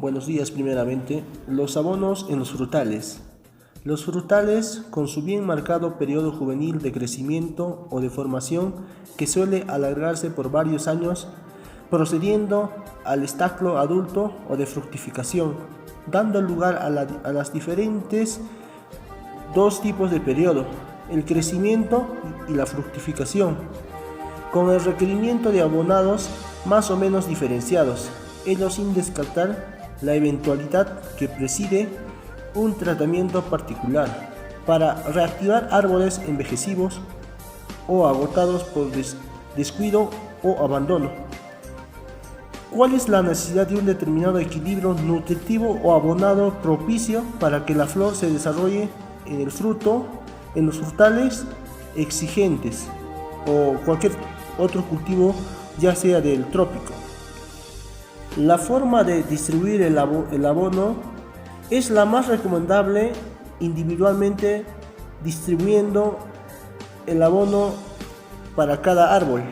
Buenos días primeramente. Los abonos en los frutales. Los frutales, con su bien marcado periodo juvenil de crecimiento o de formación que suele alargarse por varios años, procediendo al estaclo adulto o de fructificación, dando lugar a las diferentes dos tipos de periodo, el crecimiento y la fructificación, con el requerimiento de abonados más o menos diferenciados, ello sin descartar la eventualidad que preside un tratamiento particular para reactivar árboles envejecidos o agotados por descuido o abandono. ¿Cuál es la necesidad de un determinado equilibrio nutritivo o abonado propicio para que la flor se desarrolle en el fruto, en los frutales exigentes o cualquier otro cultivo, ya sea del trópico? La forma de distribuir el abono es la más recomendable, individualmente distribuyendo el abono para cada árbol.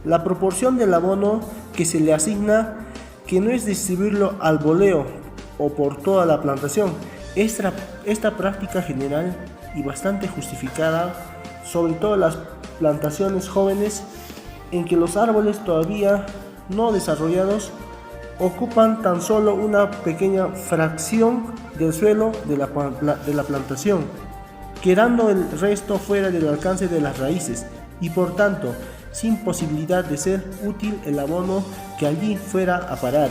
La proporción del abono que se le asigna, que no es distribuirlo al voleo o por toda la plantación. Esta práctica general y bastante justificada, sobre todo en las plantaciones jóvenes en que los árboles todavía no desarrollados ocupan tan solo una pequeña fracción del suelo de la plantación, quedando el resto fuera del alcance de las raíces y por tanto sin posibilidad de ser útil el abono que allí fuera a parar.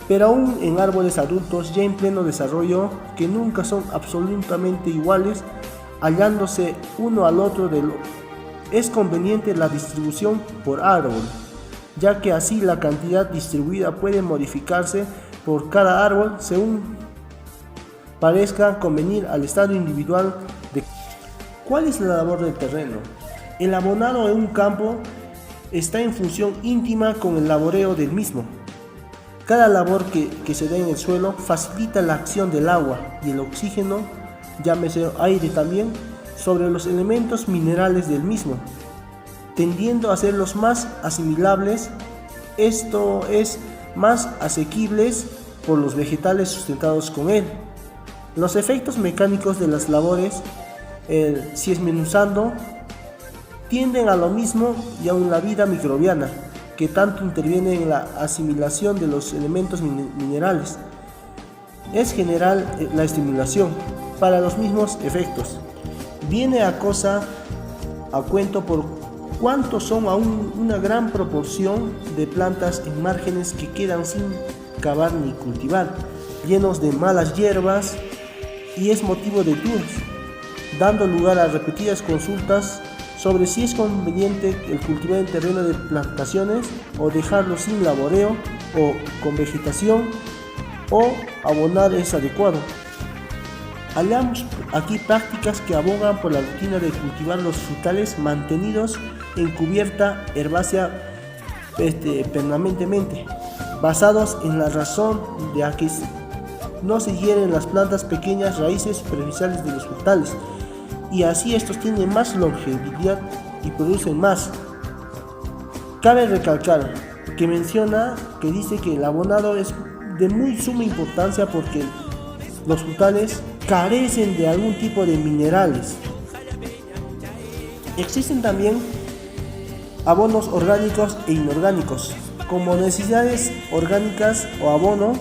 Pero aún en árboles adultos ya en pleno desarrollo, que nunca son absolutamente iguales, hallándose uno al otro es conveniente la distribución por árbol, ya que así la cantidad distribuida puede modificarse por cada árbol según parezca convenir al estado individual de. ¿Cuál es la labor del terreno? El abonado en un campo está en función íntima con el laboreo del mismo. Cada labor que se da en el suelo facilita la acción del agua y el oxígeno, llámese aire también, sobre los elementos minerales del mismo, tendiendo a hacerlos más asimilables, esto es, más asequibles por los vegetales sustentados con él. Los efectos mecánicos de las labores, si es minusando, tienden a lo mismo y aun la vida microbiana, que tanto interviene en la asimilación de los elementos minerales. Es general la estimulación para los mismos efectos. Viene a cuento por cuánto son aún una gran proporción de plantas en márgenes que quedan sin cavar ni cultivar, llenos de malas hierbas, y es motivo de dudas, dando lugar a repetidas consultas sobre si es conveniente el cultivar en terreno de plantaciones o dejarlo sin laboreo o con vegetación, o abonar es adecuado. Hallamos aquí prácticas que abogan por la rutina de cultivar los frutales mantenidos en cubierta herbácea permanentemente, basados en la razón de a que no se hieren las plantas pequeñas raíces superficiales de los frutales, y así estos tienen más longevidad y producen más. Cabe recalcar que dice que el abonado es de muy suma importancia porque los frutales carecen de algún tipo de minerales. Existen también abonos orgánicos e inorgánicos. Como necesidades orgánicas o abono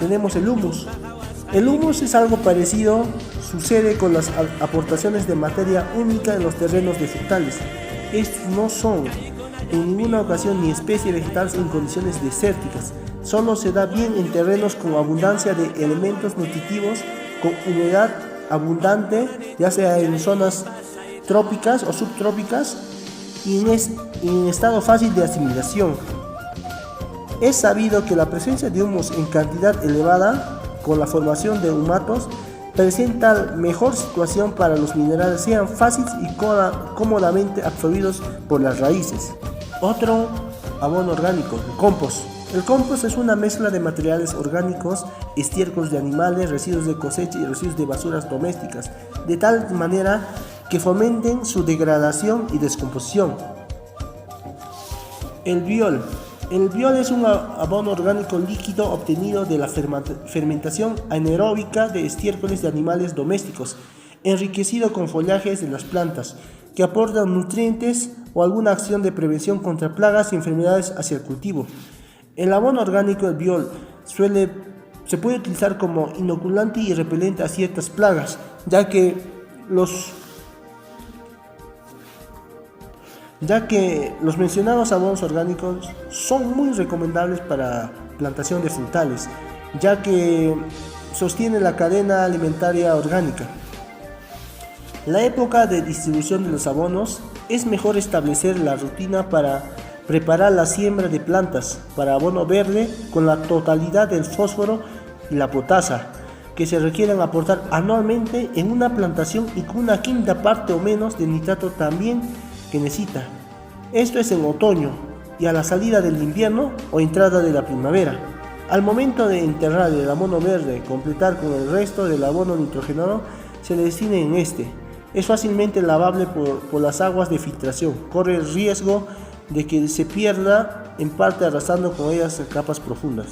tenemos el humus. El humus es algo parecido, sucede con las aportaciones de materia única en los terrenos de frutales. Estos no son en ninguna ocasión ni especie vegetal en condiciones desérticas. Solo se da bien en terrenos con abundancia de elementos nutritivos, con humedad abundante, ya sea en zonas trópicas o subtrópicas, y en estado fácil de asimilación. Es sabido que la presencia de humus en cantidad elevada, con la formación de humatos, presenta mejor situación para los minerales sean fáciles y cómodamente absorbidos por las raíces. Otro abono orgánico, el compost. El compost es una mezcla de materiales orgánicos, estiércoles de animales, residuos de cosecha y residuos de basuras domésticas, de tal manera que fomenten su degradación y descomposición. El biol El biol es un abono orgánico líquido obtenido de la fermentación anaeróbica de estiércoles de animales domésticos, enriquecido con follajes de las plantas, que aportan nutrientes o alguna acción de prevención contra plagas y enfermedades hacia el cultivo. El abono orgánico, el biol, se puede utilizar como inoculante y repelente a ciertas plagas, ya que los mencionados abonos orgánicos son muy recomendables para plantación de frutales, ya que sostienen la cadena alimentaria orgánica. La época de distribución de los abonos es mejor establecer la rutina para preparar la siembra de plantas para abono verde con la totalidad del fósforo y la potasa que se requieren aportar anualmente en una plantación y con una quinta parte o menos de nitrato también que necesita. Esto es en otoño y a la salida del invierno o entrada de la primavera. Al momento de enterrar el abono verde, completar con el resto del abono nitrogenado, se le destina en este. Es fácilmente lavable por las aguas de filtración. Corre el riesgo de que se pierda en parte arrasando con ellas a capas profundas.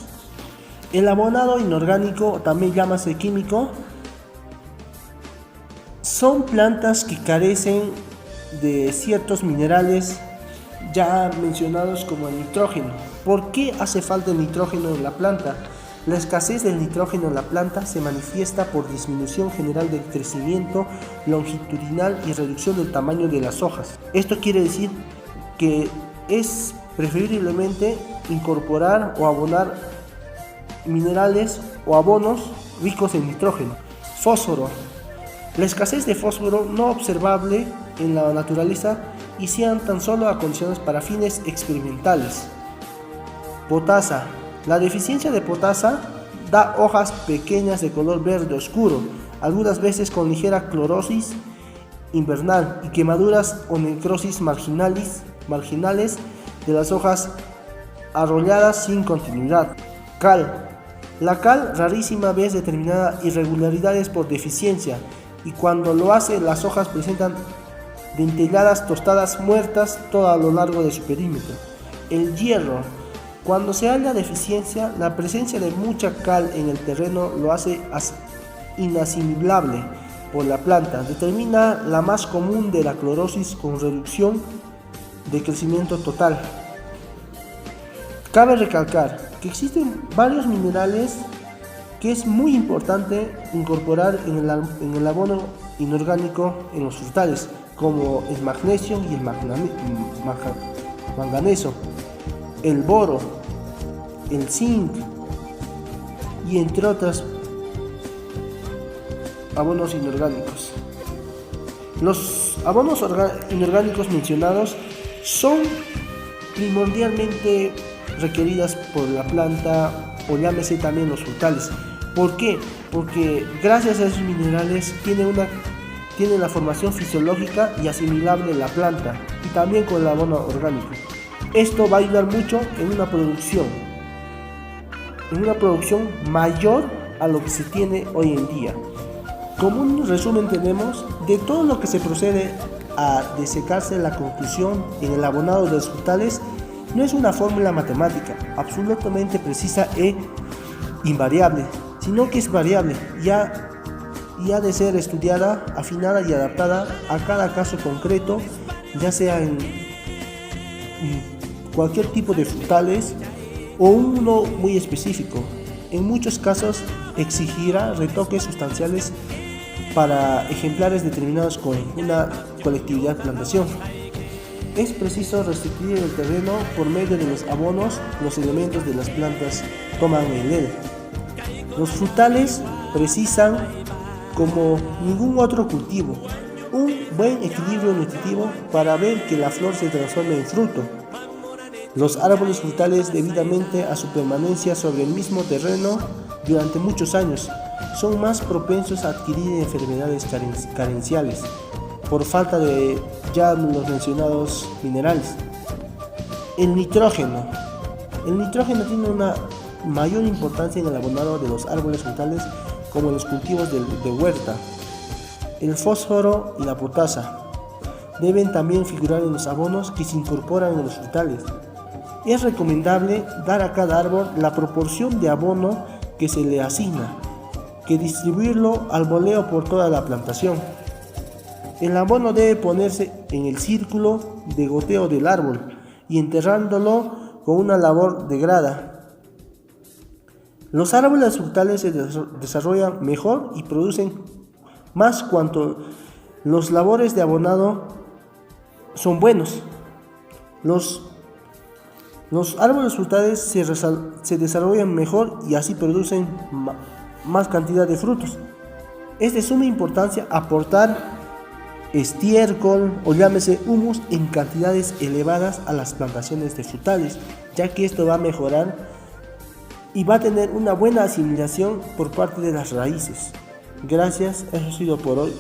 El abonado inorgánico, también llámase químico, son plantas que carecen de ciertos minerales ya mencionados como el nitrógeno. ¿Por qué hace falta el nitrógeno en la planta? La escasez del nitrógeno en la planta se manifiesta por disminución general del crecimiento longitudinal y reducción del tamaño de las hojas. Esto quiere decir que es preferiblemente incorporar o abonar minerales o abonos ricos en nitrógeno. Fósforo. La escasez de fósforo no observable en la naturaleza y sean tan solo acondicionadas para fines experimentales. Potasa. La deficiencia de potasa da hojas pequeñas de color verde oscuro, algunas veces con ligera clorosis invernal y quemaduras o necrosis marginales de las hojas arrolladas sin continuidad. Cal. La cal rarísima vez determinada irregularidades por deficiencia y cuando lo hace las hojas presentan dentelladas tostadas muertas todo a lo largo de su perímetro. El hierro. Cuando se halla deficiencia, la presencia de mucha cal en el terreno lo hace inasimilable por la planta. Determina la más común de la clorosis con reducción de crecimiento total. Cabe recalcar que existen varios minerales que es muy importante incorporar en el abono inorgánico en los frutales, como el magnesio y el manganeso, el boro, el zinc y entre otros abonos inorgánicos. Los abonos inorgánicos mencionados son primordialmente requeridas por la planta o llámese también los frutales. ¿Por qué? Porque gracias a esos minerales tienen la formación fisiológica y asimilable en la planta y también con el abono orgánico. Esto va a ayudar mucho en una producción mayor a lo que se tiene hoy en día. Como un resumen tenemos de todo lo que se procede a desecarse la conclusión en el abonado de los frutales. No es una fórmula matemática absolutamente precisa e invariable, sino que es variable y ha de ser estudiada, afinada y adaptada a cada caso concreto, ya sea en cualquier tipo de frutales o uno muy específico. En muchos casos exigirá retoques sustanciales para ejemplares determinados con una colectividad plantación. Es preciso restituir el terreno por medio de los abonos. Los elementos de las plantas toman en él. Los frutales precisan, como ningún otro cultivo, un buen equilibrio nutritivo para ver que la flor se transforme en fruto. Los árboles frutales, debidamente a su permanencia sobre el mismo terreno durante muchos años, son más propensos a adquirir enfermedades carenciales por falta de ya los mencionados minerales. El nitrógeno. El nitrógeno tiene una mayor importancia en el abonado de los árboles frutales como en los cultivos de huerta. El fósforo y la potasa deben también figurar en los abonos que se incorporan en los frutales. Es recomendable dar a cada árbol la proporción de abono que se le asigna, que distribuirlo al voleo por toda la plantación. El abono debe ponerse en el círculo de goteo del árbol y enterrándolo con una labor de grada. Los árboles frutales se desarrollan mejor y producen más cuanto los labores de abonado son buenos. Los árboles frutales se desarrollan mejor y así producen más cantidad de frutos. Es de suma importancia aportar estiércol o llámese humus en cantidades elevadas a las plantaciones de frutales, ya que esto va a mejorar y va a tener una buena asimilación por parte de las raíces. Gracias, eso ha sido por hoy.